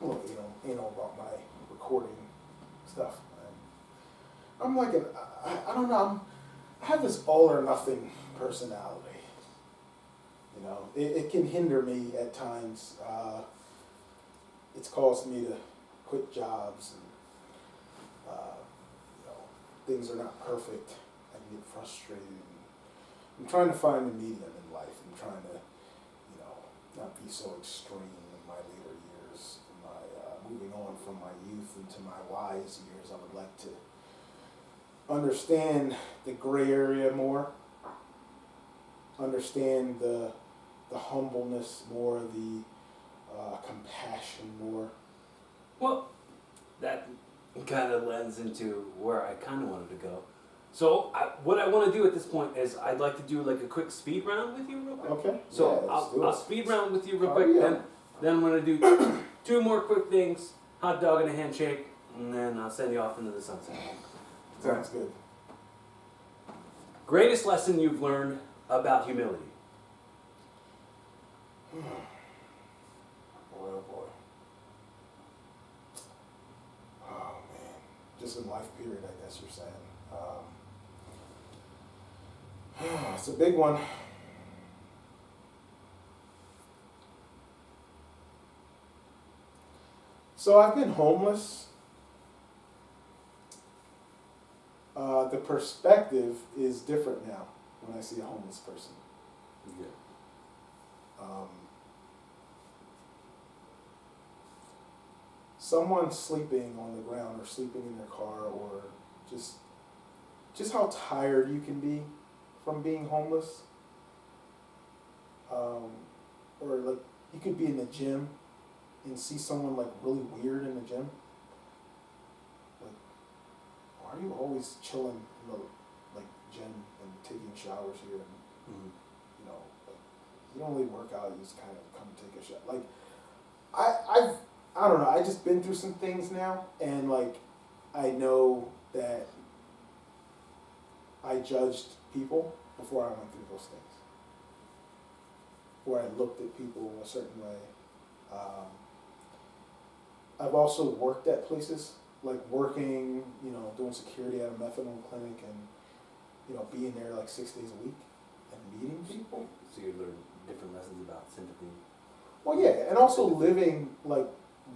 Well, you know about my recording stuff. I'm like I don't know. I have this all or nothing personality. You know, it can hinder me at times. It's caused me to quit jobs, and you know, things are not perfect. I can get frustrated. I'm trying to find a medium in life. I'm trying to, you know, not be so extreme in my later years. Moving on from my youth into my wise years, I would like to understand the gray area more, understand the humbleness more, the compassion more. Well, that kind of lends into where I kind of wanted to go. So what I want to do at this point is I'd like to do like a quick speed round with you real quick. Okay. So yeah, I'll speed round with you real Oh, quick. yeah. Then I'm going to do two more quick things, hot dog and a handshake, and then I'll send you off into the sunset. Sounds good. Greatest lesson you've learned about humility? Boy, oh boy. Oh man. Just in life period, I guess you're saying. It's a big one. So I've been homeless. The perspective is different now when I see a homeless person. Yeah. Someone sleeping on the ground or sleeping in their car, or just how tired you can be from being homeless. Or like you could be in the gym and see someone like really weird in the gym. Like, why are you always chilling in the like gym and taking showers here? And you know, like, you don't really work out. You just kind of come take a shower. Like, I don't know. I just been through some things now, and like, I know that I judged people before I went through those things. Where I looked at people a certain way. I've also worked at places, like working, you know, doing security at a methadone clinic, and you know, being there like 6 days a week and meeting people. So you learn different lessons about sympathy. Well, yeah, and also living like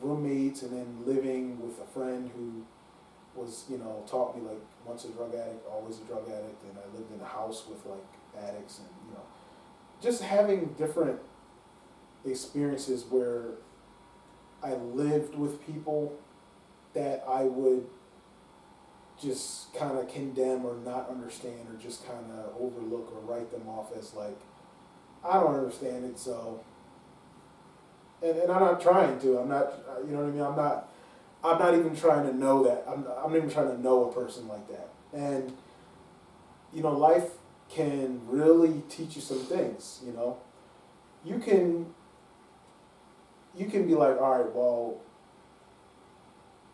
roommates, and then living with a friend who was, you know, taught me like once a drug addict, always a drug addict, and I lived in a house with like addicts, and you know, just having different experiences where I lived with people that I would just kind of condemn or not understand, or just kind of overlook or write them off as like, I don't understand it, so. And I'm not trying to. I'm not. You know what I mean. I'm not even trying to know that. I'm not even trying to know a person like that. And you know, life can really teach you some things. You know, you can be like, all right, well,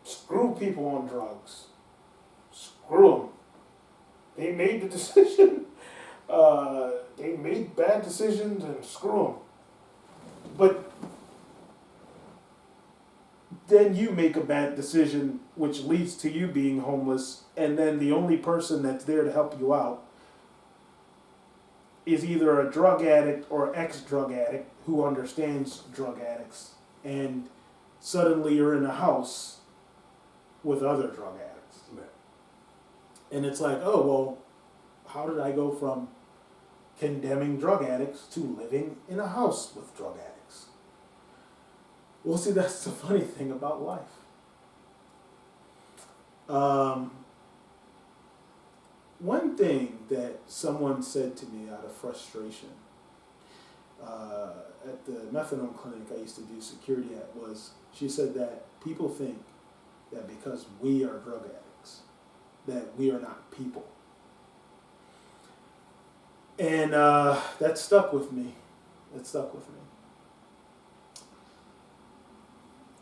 screw people on drugs. Screw them. They made the decision. They made bad decisions, and screw them. But then you make a bad decision, which leads to you being homeless, and then the only person that's there to help you out is either a drug addict or ex-drug addict who understands drug addicts, and suddenly you're in a house with other drug addicts. Right. And it's like, oh, well, how did I go from condemning drug addicts to living in a house with drug addicts? Well, see, that's the funny thing about life. One thing that someone said to me out of frustration at the methadone clinic I used to do security at was, she said that people think that because we are drug addicts, that we are not people. And that stuck with me. It stuck with me.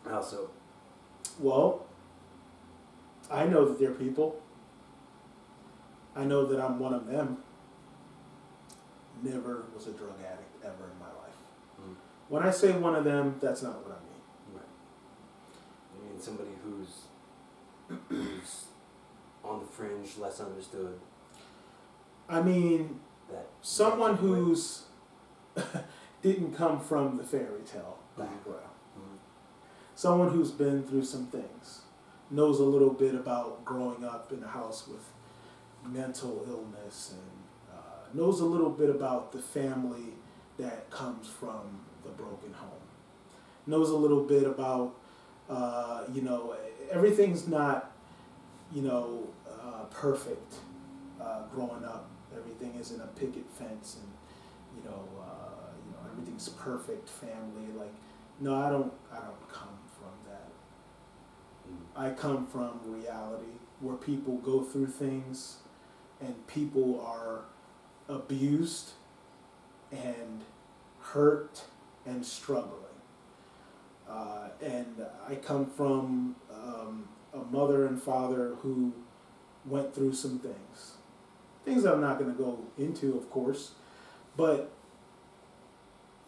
How so? Well, I know that they're people. I know that I'm one of them. never was a drug addict ever in my life. Mm. When I say one of them, that's not what I mean. Right. I mean somebody who's on the fringe, less understood. I mean, That someone that way. who's didn't come from the fairy tale background. Mhm. Someone who's been through some things, knows a little bit about growing up in a house with mental illness, and knows a little bit about the family that comes from the broken home. Knows a little bit about, everything's not, perfect growing up. Everything isn't a picket fence, and everything's perfect family. Like, no, I don't come from that. I come from reality where people go through things and people are abused and hurt and struggling. And I come from a mother and father who went through some things. Things I'm not going to go into, of course, but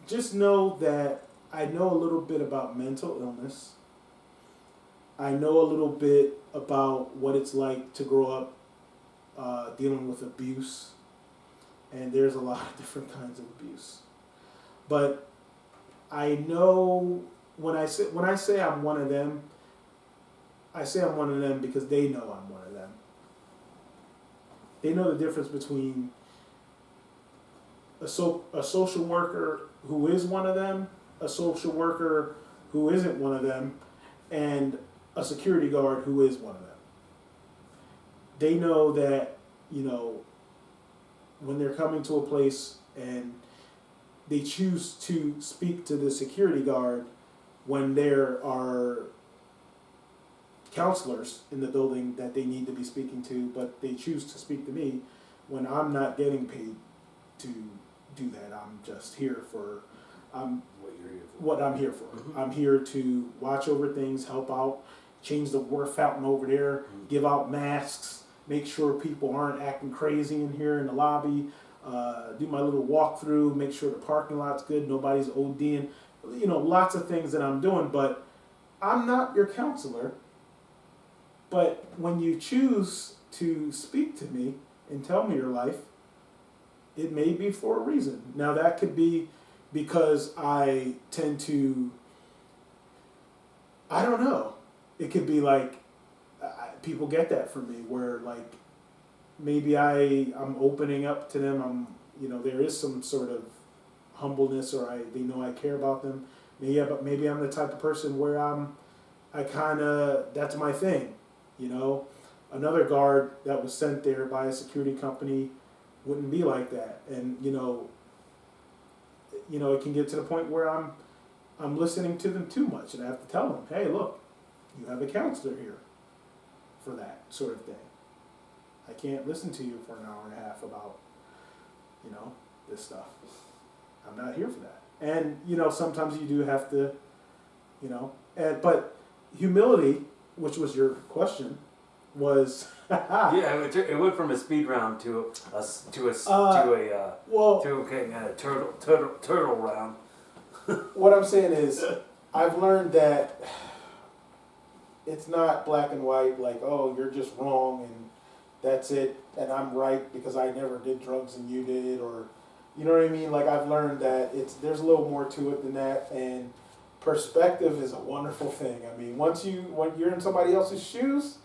just know that I know a little bit about mental illness. I know a little bit about what it's like to grow up dealing with abuse, and there's a lot of different kinds of abuse. But I know when I say I'm one of them, I say I'm one of them because they know I'm one of them. They know the difference between a social worker who is one of them, a social worker who isn't one of them, and a security guard who is one of them. They know that, when they're coming to a place and they choose to speak to the security guard when there are counselors in the building that they need to be speaking to, but they choose to speak to me when I'm not getting paid to do that. I'm just here for what I'm here for. Mm-hmm. I'm here to watch over things, help out, change the water fountain over there, Mm-hmm. give out masks, make sure people aren't acting crazy in here in the lobby, do my little walkthrough, make sure the parking lot's good, nobody's ODing, lots of things that I'm doing, but I'm not your counselor. But when you choose to speak to me and tell me your life, it may be for a reason. Now that could be because I tend to, I don't know. It could be like, people get that from me where like, maybe I'm opening up to them. There is some sort of humbleness, or they know I care about them. Yeah, but maybe I'm the type of person where that's my thing. Another guard that was sent there by a security company wouldn't be like that. And, it can get to the point where I'm listening to them too much, and I have to tell them, hey, look, you have a counselor here for that sort of thing. I can't listen to you for an hour and a half about, this stuff. I'm not here for that. And, sometimes you do have to, but humility, which was your question, was Yeah, it went from a speed round to a turtle round. What I'm saying is, I've learned that it's not black and white, like, oh, you're just wrong and that's it, and I'm right because I never did drugs and you did, or, you know what I mean? Like, I've learned that there's a little more to it than that, and perspective is a wonderful thing. I mean, when you're in somebody else's shoes,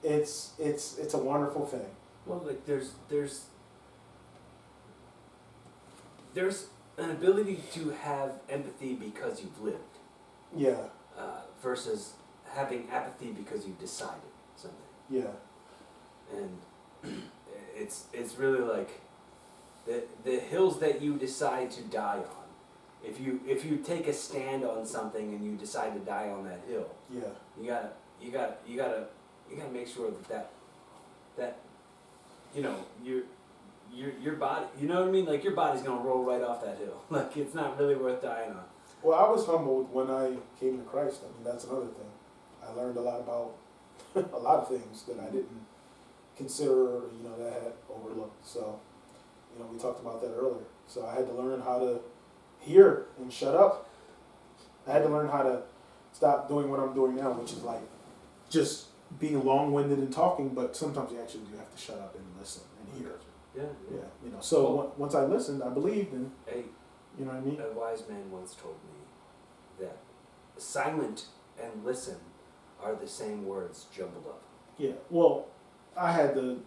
it's a wonderful thing. Well, like there's an ability to have empathy because you've lived, Yeah, versus having apathy because you've decided something. yeah, And it's really like the hills that you decide to die on. If you take a stand on something and you decide to die on that hill, yeah, you gotta make sure that your body, you know what I mean? Like your body's gonna roll right off that hill. Like it's not really worth dying on. Well, I was humbled when I came to Christ. I mean, that's another thing. I learned a lot about a lot of things that I didn't consider, that I had overlooked. So You know, we talked about that earlier. So I had to learn how to hear and shut up. I had to learn how to stop doing what I'm doing now, which is like just being long-winded and talking, but sometimes you actually do have to shut up and listen and hear. Yeah, Yeah, you know. So once I listened, I believed, and you know what I mean. A wise man once told me that silent and listen are the same words jumbled up. Yeah. Well, I had to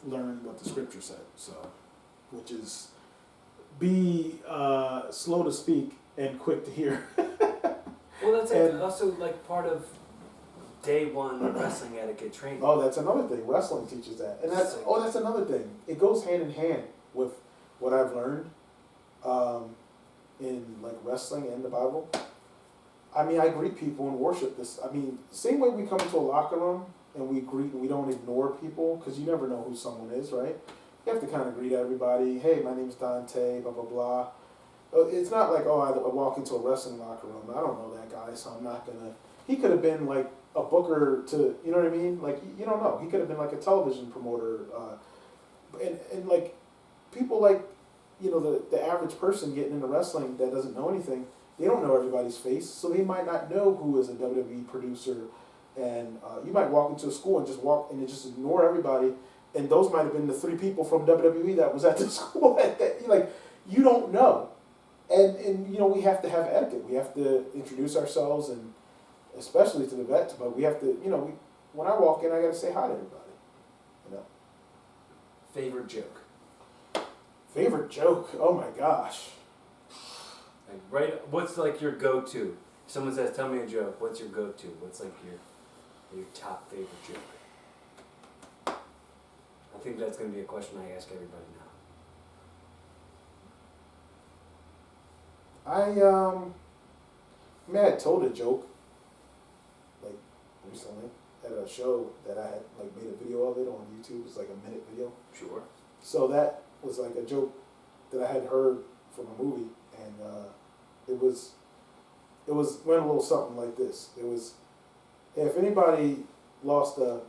learn what the scripture said, so which is be slow to speak and quick to hear. Well, that's And- also like part of day one wrestling etiquette training. Oh, that's another thing. Wrestling teaches that, and that's another thing. It goes hand in hand with what I've learned in like wrestling and the Bible. I mean, I greet people and worship this. I mean, same way we come into a locker room and we greet and we don't ignore people because you never know who someone is, right? You have to kind of greet everybody. Hey, my name's Dante. Blah blah blah. It's not like, oh, I walk into a wrestling locker room. I don't know that guy, so I'm not gonna. He could have been like a booker to, you know what I mean? Like, you don't know. He could have been like a television promoter. And like, people like, you know, the average person getting into wrestling that doesn't know anything, they don't know everybody's face, so they might not know who is a WWE producer. And you might walk into a school and just ignore everybody, and those might have been the 3 people from WWE that was at the school at that. Like, you don't know. And you know, we have to have etiquette. We have to introduce ourselves, and especially to the vets, but we have to, you know, when I walk in, I got to say hi to everybody. You know. Favorite joke. Favorite joke? Oh my gosh. Like, right, what's like your go-to? If someone says, "Tell me a joke," what's your go-to? What's like your top favorite joke? I think that's going to be a question I ask everybody now. I mean, I had told a joke like recently at a show that I had like made a video of it on YouTube. It's like a minute video. Sure. So that was like a joke that I had heard from a movie, and it went a little something like this. It was, hey, if anybody lost a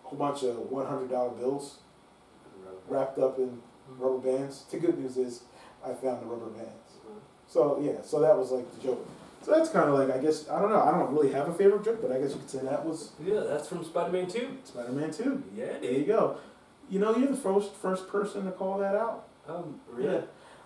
whole bunch of $100 bills wrapped up in rubber bands, the good news is I found the rubber bands. So yeah, so that was like the joke. So that's kind of like, I guess, I don't know, I don't really have a favorite joke, but I guess you could say that was Yeah, that's from Spiderman 2. Spider-Man 2. Yeah, There you go. You know, you're the first person to call that out. Really? Yeah.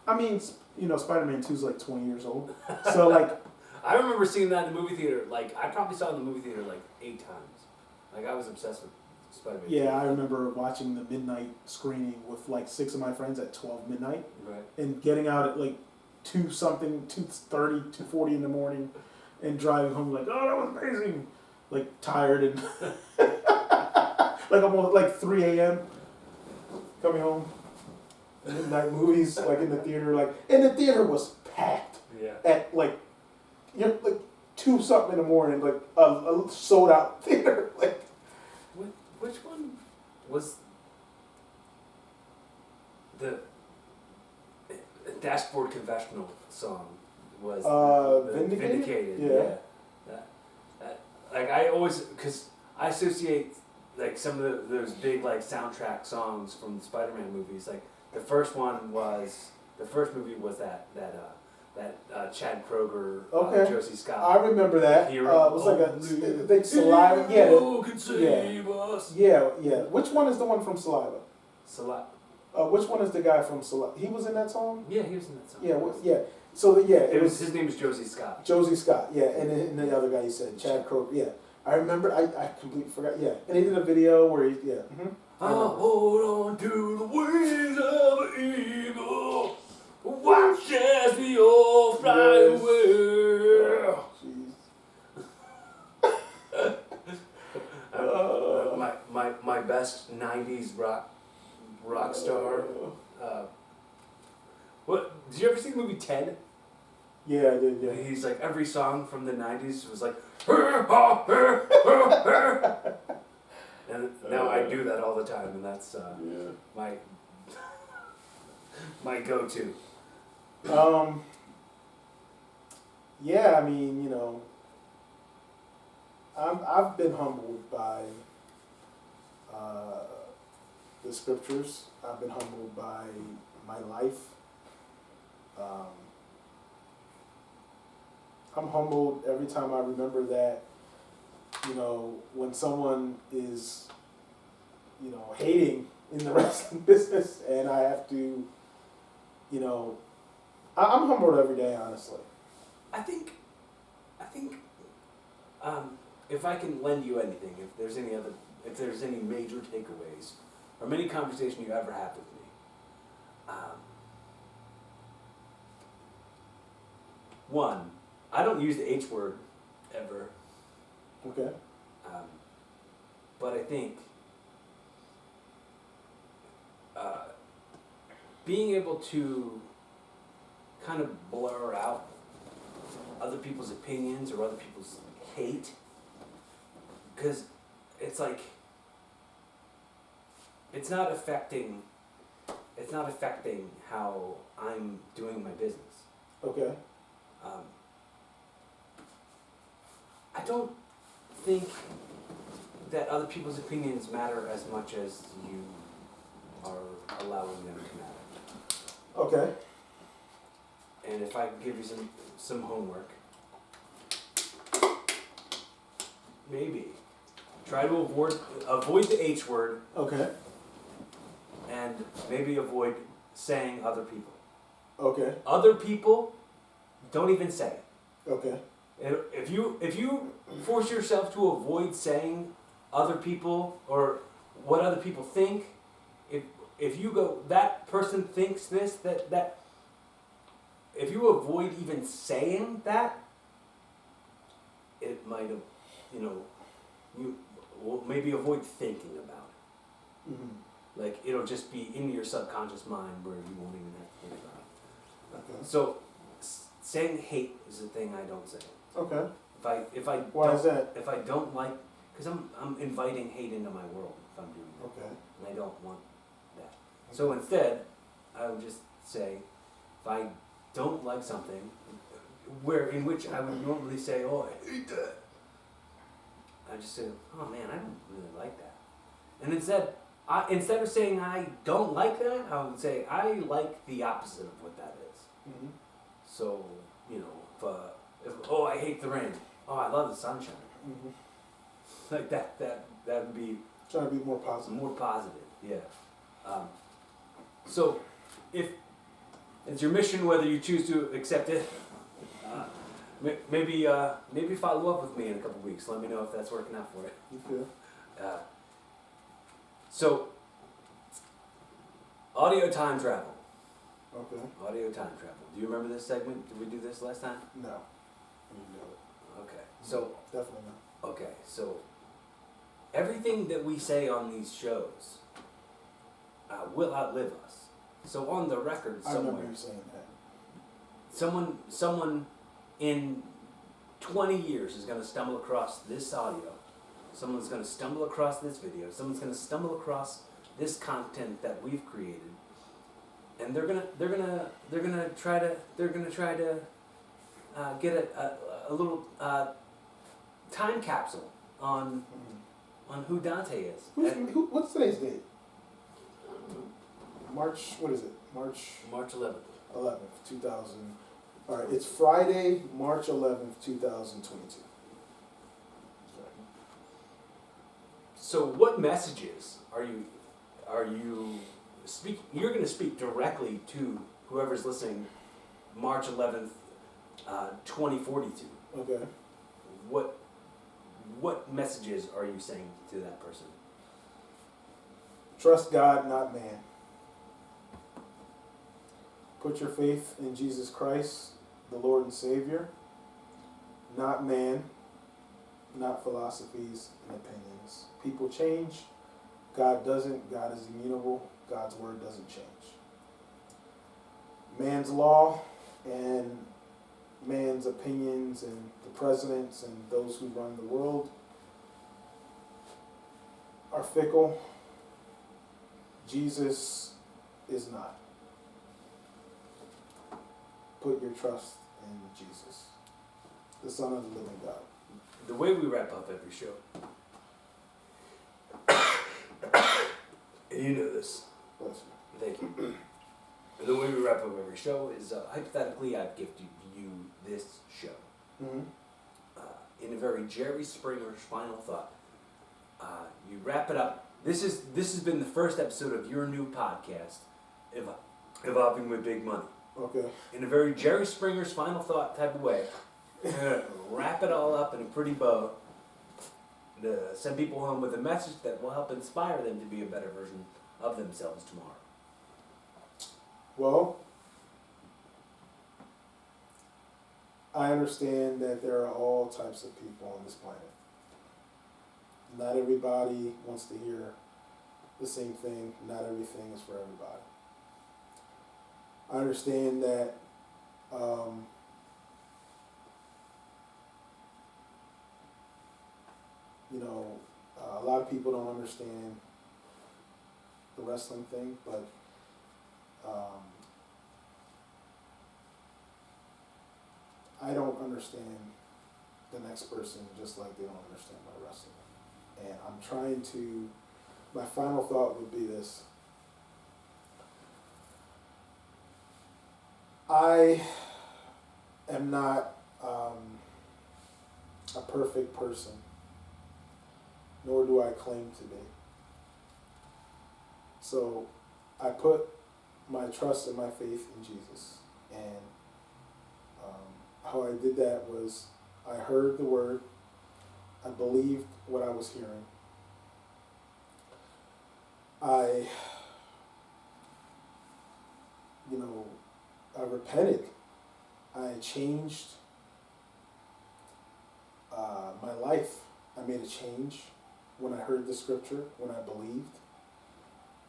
I mean, you know, Spider-Man 2 is like 20 years old. So like, I remember seeing that in the movie theater. Like, I probably saw it in the movie theater like 8 times. Like, I was obsessed with Spider-Man. yeah, I remember watching the midnight screening with like 6 of my friends at 12 midnight. Right. And getting out at like 2:30, 2:40 in the morning, and driving home like, oh, that was amazing. Like tired and like almost like 3 a.m. coming home. Midnight movies like in the theater, and the theater was packed Yeah. at like, you know, like 2 something in the morning, like a sold out theater. Like, Which one was the Dashboard Confessional song? Was the Vindicated? Yeah. That, like, I always, because I associate like some of those big like soundtrack songs from the Spider-Man movies. Like the first movie was that Chad Kroger, Okay. Josie Scott. I remember that. It Hero. was like a big Saliva. Yeah, Hero can save us. yeah. Which one is the one from Saliva? Saliva. Which one is the guy from Saliva? He was in that song? Yeah, he was in that song. Yeah, yeah. So, it was His name is Josie Scott. Josie Scott, yeah, and the other guy you said, Chad Kroger, yeah. I remember, I completely forgot, yeah. And he did a video where he, yeah. Mm-hmm. I'll hold on to the wings of an eagle. Watch as we all fly Yes. away. Oh, jeez. My best '90s rock star. What? Did you ever see the movie Ted? Yeah, I did, yeah. He's like, every song from the '90s was like, and now I do that all the time, and that's Yeah. my go-to. Yeah, I mean, you know, I've been humbled by the scriptures. I've been humbled by my life. I'm humbled every time I remember that, when someone is, hating in the wrestling business, and I have to, I'm humbled every day, honestly. I think, if I can lend you anything, if there's any major takeaways from any conversation you ever have with me, one, I don't use the H word ever, Okay. but I think being able to kind of blur out other people's opinions or other people's hate, because it's like it's not affecting how I'm doing my business. Okay. I don't think that other people's opinions matter as much as you are allowing them to matter. Okay. And if I give you some homework, maybe try to avoid the H word, Okay. and maybe avoid saying other people. Okay. Other people, don't even say it. Okay. If you force yourself to avoid saying other people or what other people think, if you go, that person thinks this, that if you avoid even saying that, it might have, you will maybe avoid thinking about it. Mm-hmm. Like, it'll just be in your subconscious mind where you won't even have to think about it. Okay. So, saying hate is the thing I don't say. Okay. If I Why don't, is that? If I don't like, because I'm inviting hate into my world if I'm doing that, Okay. and I don't want that. So instead, I would just say, if I don't like something, in which I would normally say, "Oh, I hate that," I just say, "Oh man, I don't really like that," and instead of saying I don't like that, I would say I like the opposite of what that is. Mm-hmm. So, if oh, I hate the rain. Oh, I love the sunshine. Mm-hmm. Like that would be Trying to be more positive. more positive. Yeah. So, if it's your mission, whether you choose to accept it, maybe follow up with me in a couple weeks. Let me know if that's working out for you. Okay. So, audio time travel. Okay. Audio time travel. Do you remember this segment? Did we do this last time? No. You do it. Okay. So, Definitely not. okay. So, everything that we say on these shows will outlive us. So on the record I somewhere, remember you saying that. someone in 20 years is going to stumble across this audio. Someone's going to stumble across this video. Someone's going to stumble across this content that we've created, and they're gonna try to get a little time capsule on who Dante is. What's today's date? March, what is it? March 11th. 11th, 2000. All right, it's Friday, March 11th, 2022. So what messages are you speak? You're going to speak directly to whoever's listening, March 11th, 2042. Okay. What messages are you saying to that person? Trust God, not man. Put your faith in Jesus Christ, the Lord and Savior, not man, not philosophies and opinions. People change. God doesn't. God is immutable. God's word doesn't change. Man's law and man's opinions and the presidents and those who run the world are fickle. Jesus is not. Put your trust in Jesus, the Son of the living God. The way we wrap up every show You know this. Bless you. Thank you. The way we wrap up every show is hypothetically, I've gifted you this show. Mm-hmm. In a very Jerry Springer final thought, you wrap it up. This has been the first episode of your new podcast, Evolving with Big Money. Okay. In a very Jerry Springer's final thought type of way, wrap it all up in a pretty bow to send people home with a message that will help inspire them to be a better version of themselves tomorrow. Well, I understand that there are all types of people on this planet. Not everybody wants to hear the same thing. Not everything is for everybody. I understand that a lot of people don't understand the wrestling thing, but I don't understand the next person just like they don't understand my wrestling. And I'm trying to, my final thought would be this. I am not a perfect person, nor do I claim to be. So I put my trust and my faith in Jesus. And how I did that was I heard the word, I believed what I was hearing. I repented. I changed my life. I made a change when I heard the scripture, when I believed.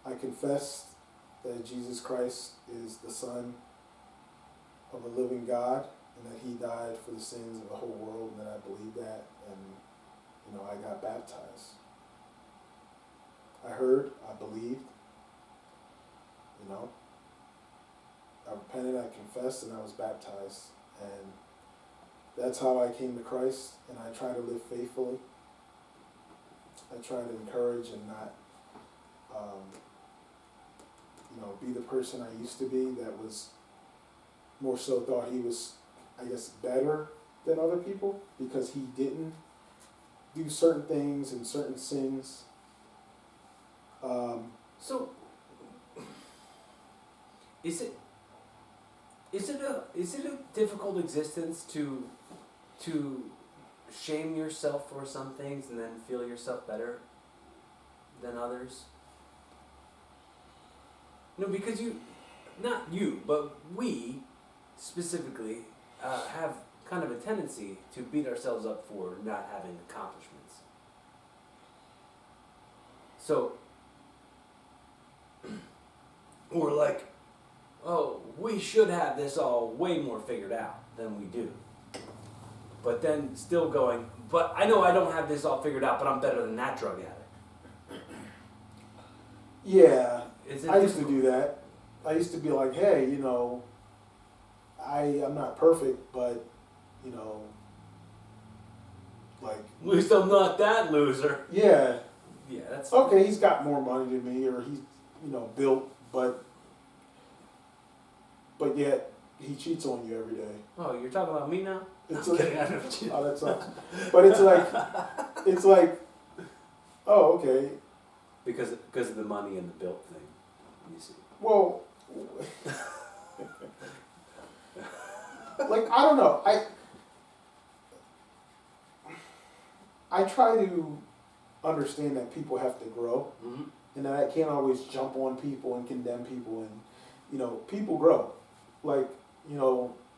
I confessed that Jesus Christ is the Son of the living God and that He died for the sins of the whole world, and that I believed that, and I got baptized. I heard, I believed, I repented, I confessed, and I was baptized. And that's how I came to Christ, and I try to live faithfully. I try to encourage and not, be the person I used to be that was more so thought he was, I guess, better than other people because he didn't do certain things and certain sins. So, is it a difficult existence to shame yourself for some things and then feel yourself better than others? No, because not you, but we specifically have kind of a tendency to beat ourselves up for not having accomplishments. So, we're like, oh, we should have this all way more figured out than we do. But then still going, but I know I don't have this all figured out, but I'm better than that drug addict. Yeah, I used to do that. I used to be like, hey, I'm not perfect, but, like... At least I'm not that loser. Yeah. Yeah, that's... Okay, he's got more money than me, or he's, built, but yet he cheats on you every day. Oh, you're talking about me now? It's I'm like, kidding, I don't cheat. Oh, that sucks. But it's like, oh, okay. Because of the money and the built thing, you see. Well, like, I don't know. I try to understand that people have to grow, Mm-hmm. and that I can't always jump on people and condemn people, and people grow. Like,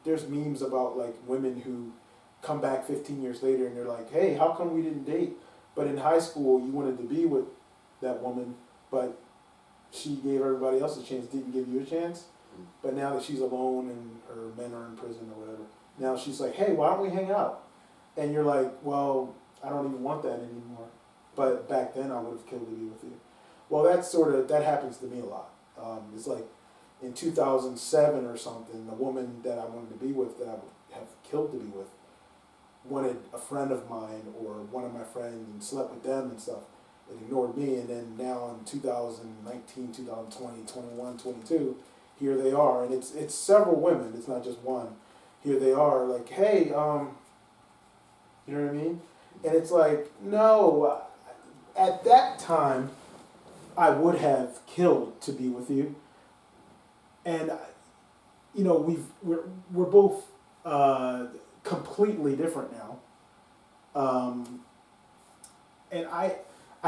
there's memes about like women who come back 15 years later and they're like, hey, how come we didn't date? But in high school you wanted to be with that woman, but she gave everybody else a chance, didn't give you a chance. Mm-hmm. But now that she's alone and her men are in prison or whatever, now she's like, hey, why don't we hang out? And you're like, well, I don't even want that anymore. But back then I would have killed to be with you. Well, that happens to me a lot. It's like in 2007 or something, the woman that I wanted to be with, that I would have killed to be with, wanted a friend of mine or one of my friends and slept with them and stuff. it ignored me, and then now in 2019, 2020, 21, 22, here they are, and it's several women, it's not just one. Here they are, like, hey, you know what I mean? And it's like, no, at that time, I would have killed to be with you. And, you know, we're both completely different now. And I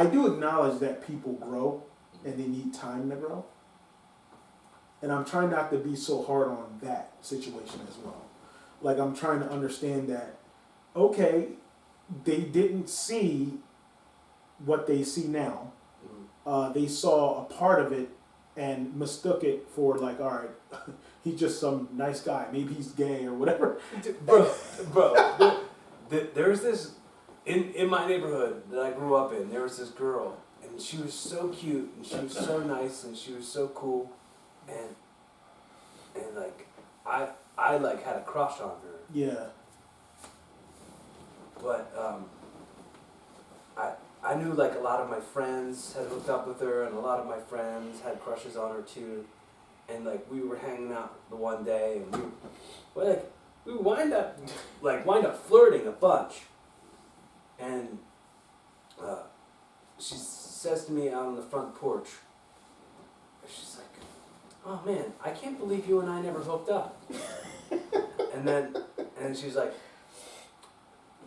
do acknowledge that people grow and they need time to grow. And I'm trying not to be so hard on that situation as well. Like, I'm trying to understand that, okay, they didn't see what they see now. They saw a part of it and mistook it for, like, all right, he's just some nice guy. Maybe he's gay or whatever. Bro, there's this, in my neighborhood that I grew up in, there was this girl, and she was so cute, and she was so nice, and she was so cool, and like, I like had a crush on her. Yeah. But, I knew like a lot of my friends had hooked up with her, and a lot of my friends had crushes on her too, and like we were hanging out the one day, and we wind up flirting a bunch, and she says to me out on the front porch, she's like, "Oh man, I can't believe you and I never hooked up." and she's like,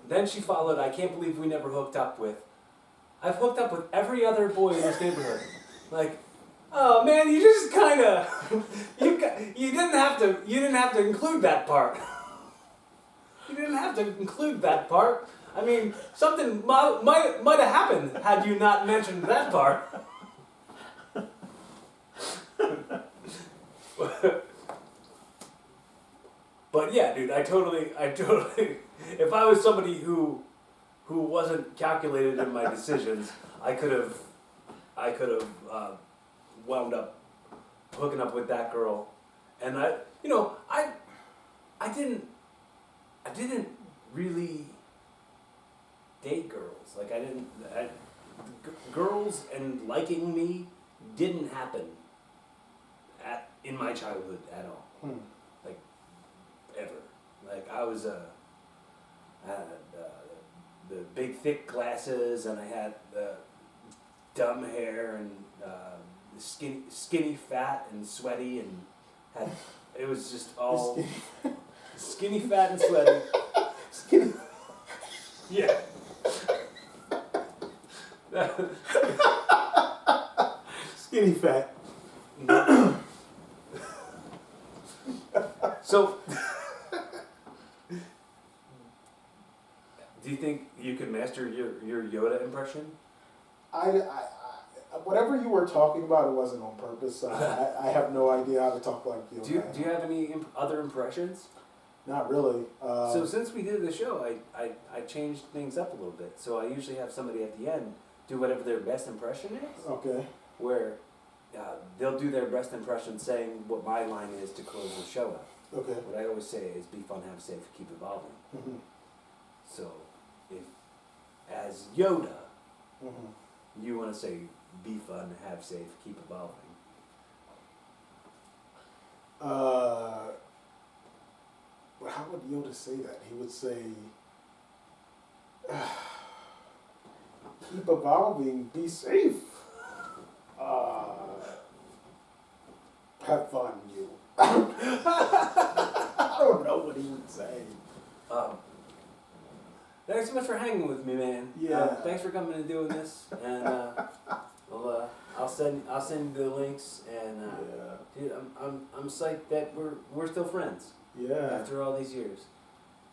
then she followed, "I can't believe we never hooked up with, I've hooked up with every other boy in this neighborhood." Like, oh man, you just kind of you didn't have to include that part. You didn't have to include that part. I mean, something might have happened had you not mentioned that part. But yeah, dude, I totally. If I was somebody who wasn't calculated in my decisions, I could have wound up hooking up with that girl, and I didn't really date girls. Like girls and liking me didn't happen in my childhood at all. Like ever. Like I had the big thick glasses, and I had the dumb hair, and skinny, fat, and sweaty, and it was just all skinny, fat, and sweaty. Skinny. Yeah. Skinny fat. So, do you think you can master your Yoda impression? I whatever you were talking about, it wasn't on purpose. I have no idea how to talk like you. Do you have any other impressions? Not really. So since we did the show, I changed things up a little bit. So I usually have somebody at the end do whatever their best impression is. Okay. Where they'll do their best impression saying what my line is to close the show out. Okay. What I always say is be fun, have safe, keep evolving. Mm-hmm. So if as Yoda, Mm-hmm. you want to say be fun, have safe, keep evolving. But how would Yoda say that? He would say, keep evolving, be safe. Have fun, you. I don't know what he would say. Thanks so much for hanging with me, man. Yeah. Thanks for coming and doing this, and I'll send you the links, and dude, I'm psyched that we're still friends. Yeah. After all these years.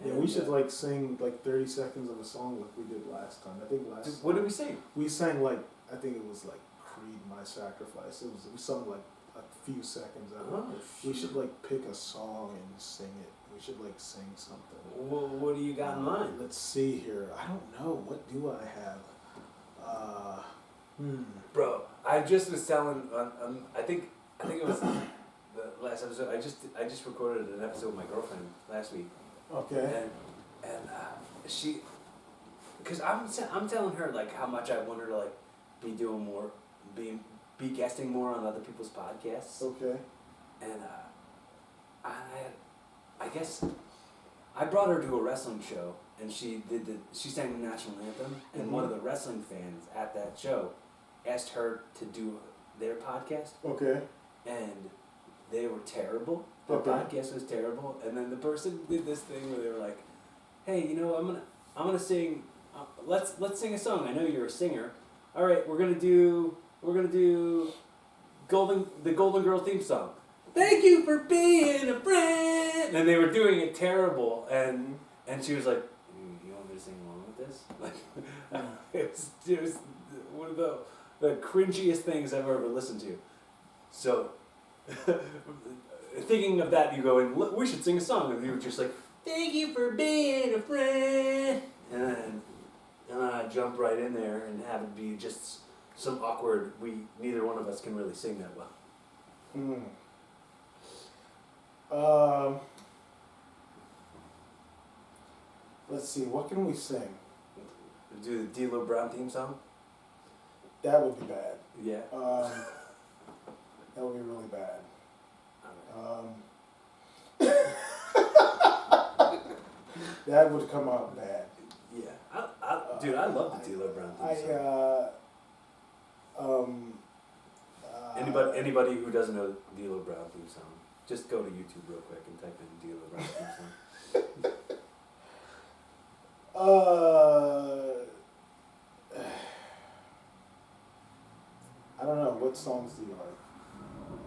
Yeah, And, we should like sing like 30 seconds of a song like we did last time. I think last. What did we sing? We sang like, I think it was like Creed, My Sacrifice. We sung like a few seconds of it. Oh, We should like pick a song and sing it. We should like sing something. Well, what do you got in mind? Let's see here. I don't know. What do I have? Bro, I just was telling. I think it was the last episode. I just recorded an episode with my girlfriend last week. Okay. And she, because I'm telling her like how much I want her to like be doing more, be guesting more on other people's podcasts. Okay. And I guess I brought her to a wrestling show, and she sang the national anthem, and one of the wrestling fans at that show asked her to do their podcast. Okay. And they were terrible. The podcast was terrible, and then the person did this thing where they were like, "Hey, you know, I'm gonna sing. Let's sing a song. I know you're a singer. All right, we're gonna do the Golden Girl theme song. Thank you for being a friend." And they were doing it terrible, and she was like, "You want me to sing along with this?" Like, it was one of the cringiest things I've ever listened to. So, thinking of that, you go, and we should sing a song, and you were just like, "Thank you for being a friend," and then I jump right in there and have it be just some awkward. Neither one of us can really sing that well. Let's see. What can we sing? Do the D-Lo Brown theme song? That would be bad. Yeah. That would be really bad. That would come out bad. Yeah. Dude, I love the D-Lo Brown theme song. Anybody who doesn't know the D-Lo Brown theme song, just go to YouTube real quick and type in D-Lo Brown theme song. I don't know. What songs do you like?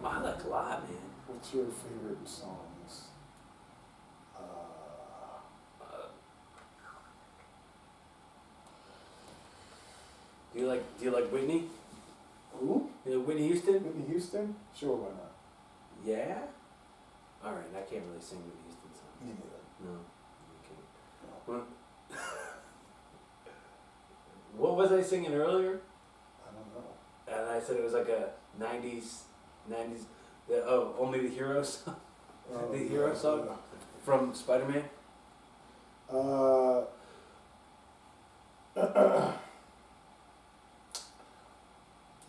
I like a lot, man. What's your favorite songs? Do you like Whitney? Who? You know Whitney Houston? Whitney Houston? Sure, why not? Yeah? Alright, I can't really sing Whitney Houston songs. Me neither. No. Okay. Well, what was I singing earlier? I don't know. And I said it was like a 90s, Only the Hero song? The Hero song? From Spiderman?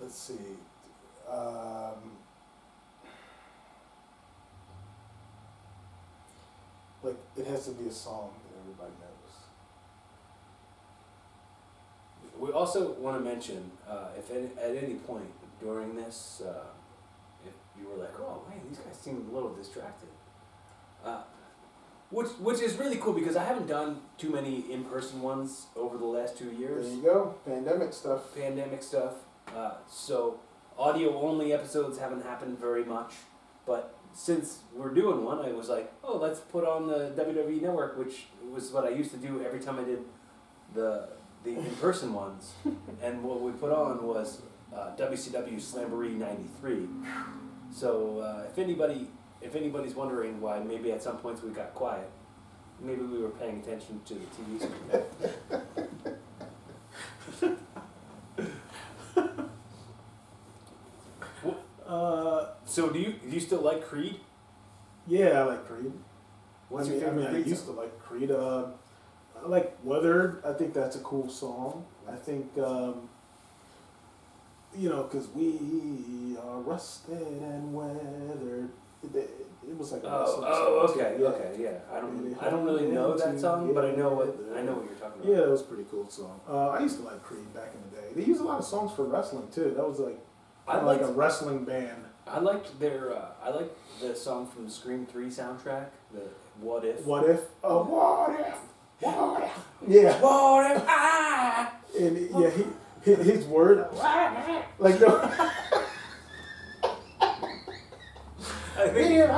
Let's see. Like, it has to be a song that everybody knows. We also want to mention, if at any point during this, if you were like, "Oh, man, these guys seem a little distracted," which is really cool because I haven't done too many in-person ones over the last 2 years. There you go, pandemic stuff. So audio-only episodes haven't happened very much, but since we're doing one, I was like, "Oh, let's put on the WWE Network," which was what I used to do every time I did the in-person ones. And what we put on was WCW Slamboree '93. So if anybody's wondering why maybe at some points we got quiet, maybe we were paying attention to the TV screen. So do you still like Creed? Yeah, I like Creed. What's your favorite Creed I used to like Creed. I like Weathered. I think that's a cool song. I think, because we are rusted and weathered. It was like a wrestling song. Okay, yeah. I don't really know that song, but I know what you're talking about. Yeah, it was a pretty cool song. I used to like Creed back in the day. They used a lot of songs for wrestling too. That was like like a wrestling band. I liked the song from the Scream 3 soundtrack, the What If. What if? Oh, what if? What if? Yeah. What if I? And yeah, his word, like no. I think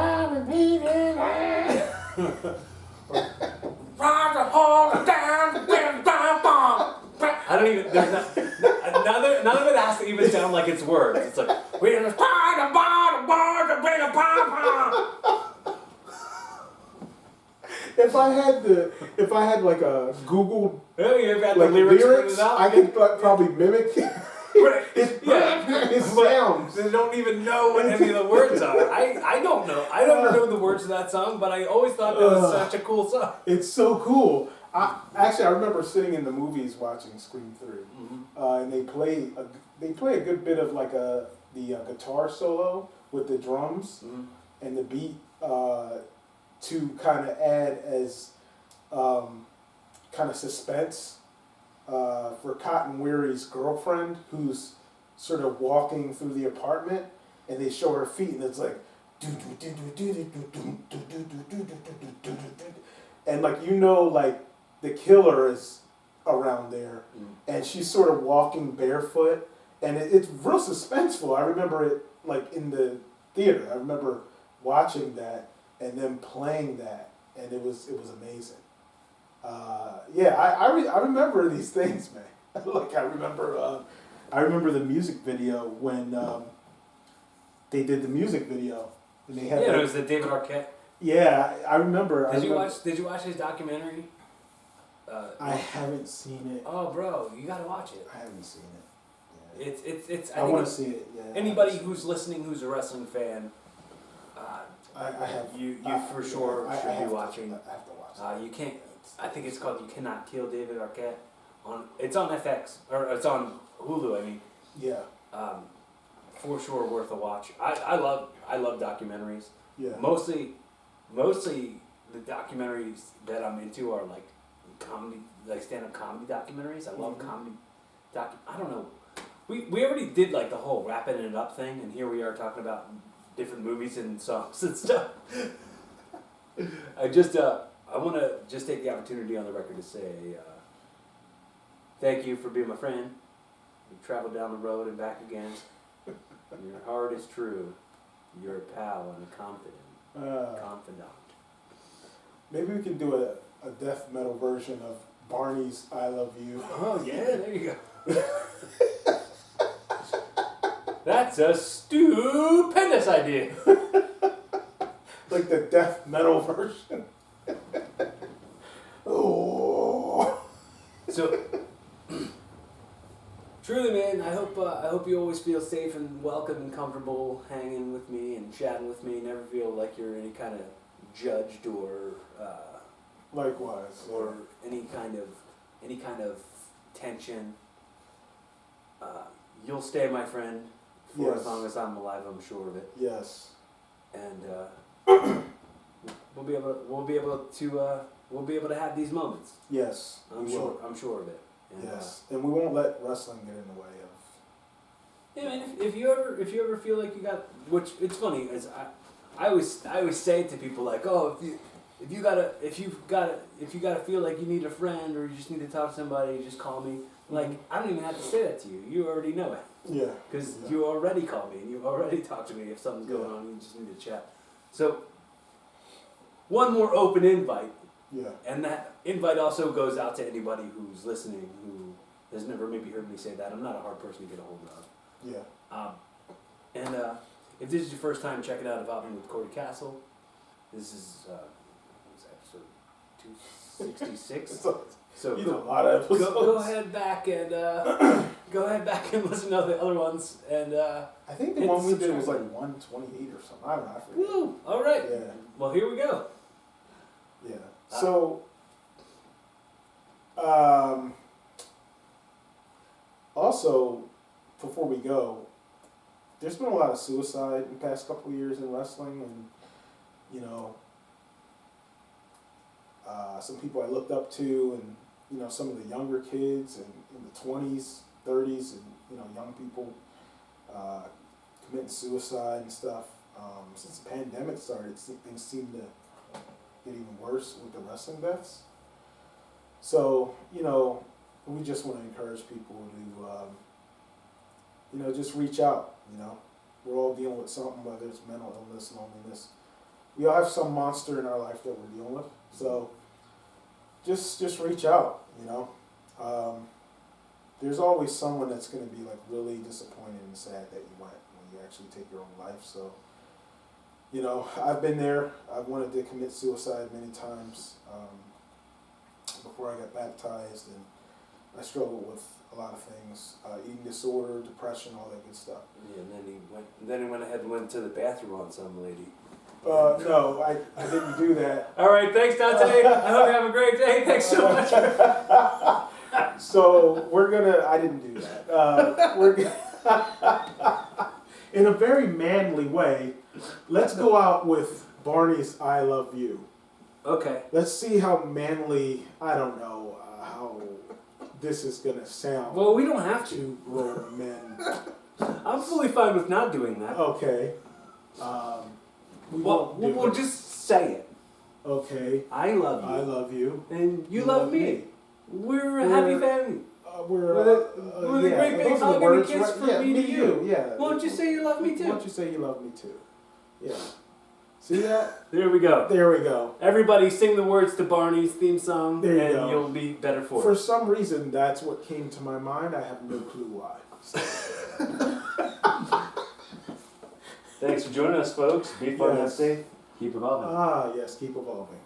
I don't even. None of it has to even sound like it's words. It's like if I had like a Google like like lyrics, out, I could probably mimic his sounds. They don't even know what any of the words are. I don't know. I don't know the words of that song, but I always thought that was such a cool song. It's so cool. I remember sitting in the movies watching Scream 3, and they play they play a good bit of like the guitar solo with the drums Mm-hmm. and the beat to kind of add as kind of suspense for Cotton Weary's girlfriend, who's sort of walking through the apartment, and they show her feet, and it's like, and like like the killer is around there, and she's sort of walking barefoot, and it's real suspenseful. I remember it like in the theater. I remember watching that and then playing that, and it was amazing. Yeah, I remember these things, man. Like I remember the music video when they did the music video, and they had it was the David Arquette. Yeah, I remember. Did you watch his documentary? I haven't seen it. Oh, bro, you gotta watch it. I haven't seen it. Yeah. It's. I want to see it. Yeah. Anybody who's listening who's a wrestling fan, I have. You for sure should be watching. I have to watch it. You can't. I think it's called "You Cannot Kill David Arquette." It's on FX or it's on Hulu. I mean. Yeah. For sure, worth a watch. I love documentaries. Yeah. Mostly the documentaries that I'm into are like comedy, like stand-up comedy documentaries. I love comedy I don't know. We already did like the whole wrapping it up thing, and here we are talking about different movies and songs and stuff. I want to just take the opportunity on the record to say thank you for being my friend. We traveled down the road and back again. Your heart is true. You're a pal and a confidant. Maybe we can do a death metal version of Barney's "I Love You." Oh yeah, there you go. That's a stupendous idea. Like the death metal version. Oh. So, truly, man, I hope you always feel safe and welcome and comfortable hanging with me and chatting with me. Never feel like you're any kind of judged or Likewise. or any kind of tension. You'll stay my friend for as long as I'm alive. I'm sure of it. Yes. And we'll be able to have these moments. Yes. I'm sure of it. And, yes. And we won't let wrestling get in the way of. Yeah, man. If you ever feel like you got, which it's funny, is I always say to people like, oh, if you gotta feel like you need a friend or you just need to talk to somebody, just call me. Like, I don't even have to say that to you. You already know it. Yeah. Because you already call me and you already talk to me if something's going on. You just need to chat. So, one more open invite. Yeah. And that invite also goes out to anybody who's listening who has never maybe heard me say that. I'm not a hard person to get a hold of. Yeah. And if this is your first time checking out Money with Cory Kastle, this is episode 266. So you know a lot of episodes. Go ahead back and listen to the other ones. And I think the one we did was like 128 or something. I don't know. I forget. Woo! All right. Yeah. Well, here we go. Yeah. So, also, before we go, there's been a lot of suicide in the past couple of years in wrestling, and some people I looked up to, and some of the younger kids, and in the 20s, 30s, and young people committing suicide and stuff. Since the pandemic started, things seem to get even worse with the wrestling deaths. So, we just want to encourage people to, just reach out, We're all dealing with something, whether it's mental illness, loneliness. We all have some monster in our life that we're dealing with. So, just reach out, There's always someone that's going to be, like, really disappointed and sad that you went when you actually take your own life. So, I've been there. I've wanted to commit suicide many times before I got baptized, and I struggled with a lot of things, eating disorder, depression, all that good stuff. Yeah, and then he went ahead and went to the bathroom on some lady. No, I didn't do that. All right, thanks, Dante. I hope you have a great day. Thanks so much. So I didn't do that. In a very manly way, let's go out with Barney's "I Love You." Okay. Let's see how manly. I don't know how this is gonna sound. Well, we don't have to. To grown men. I'm fully fine with not doing that. Okay. We'll just say it. Okay. I love you. I love you. And you love me. We're a happy family. We're with a great big those are the hug and a words, kiss right? from Yeah, me to you. Yeah. Won't you say you love me too? Won't you say you love me too? Yeah. See that? There we go. There we go. Everybody sing the words to Barney's theme song, There you and go. you'll be better for For it. some reason, that's what came to my mind. I have no clue why. Thanks for joining us, folks. Be fun, Yes. have safe, keep evolving. Ah, yes, keep evolving.